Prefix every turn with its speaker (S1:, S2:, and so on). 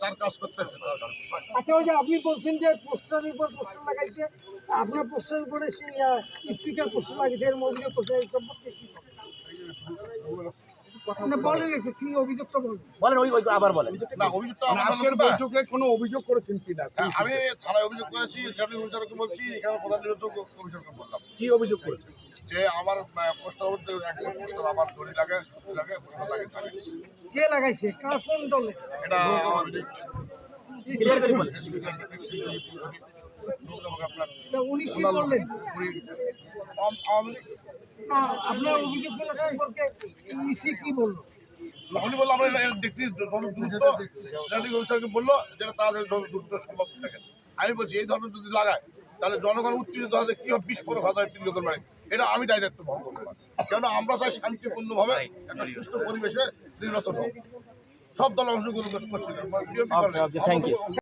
S1: তার কাজ করতে।
S2: আচ্ছা, ওই যে আপনি বলছেন যে পোস্টারের উপর পোস্টার লাগাইছে, আপনার পোস্টারের উপরে সেই স্পিকার পোস্টার লাগিয়েছে, এর অভিযোগ করছে, এই সম্পর্কে কি বলেন একটু, কি অভিযোগটা বলেন
S3: ওই আবার বলেন।
S1: না, অভিযোগটা
S4: আজকের বৈঠকে কোনো অভিযোগ করেছেন কিনা?
S1: আমি থানায় অভিযোগ করেছি, রিটার্নিং অফিসারকে বলছি, এখানে প্রধান নির্বাচক কমিশনকে বললাম।
S4: কি অভিযোগ করেছেন?
S1: যে আমার পোস্টার মধ্যে একদম পোস্টার আমার দড়ি লাগে, সুতি লাগে, পোস্টার লাগে।
S2: কে লাগাইছে, কার কোন দলে?
S1: এটা
S2: উনি কি বললেন?
S1: আওয়ামী লীগ।
S2: না, আপনার অভিযোগগুলো সম্পর্কে ইসি কি বললো?
S1: উনি বললো আমরা দেখছি যত দ্রুত, রিটার্নিং অফিসারকে বললো যেটা তাড়াতাড়ি যত দ্রুত সম্ভব থাকে। আমি বলছি এই ধরনের যদি লাগায় তাহলে জনগণ উত্তেজিত হবে, কি হবে, বিস্ফোরক হবে তিনজন বাড়ি। এটা আমি দায়িত্ব বহন করতে পারি, কেন আমরা চাই শান্তিপূর্ণভাবে একটা সুস্থ পরিবেশে নির্বাচন হোক। সব দল অংশগ্রহণ করছে।
S3: Thank you.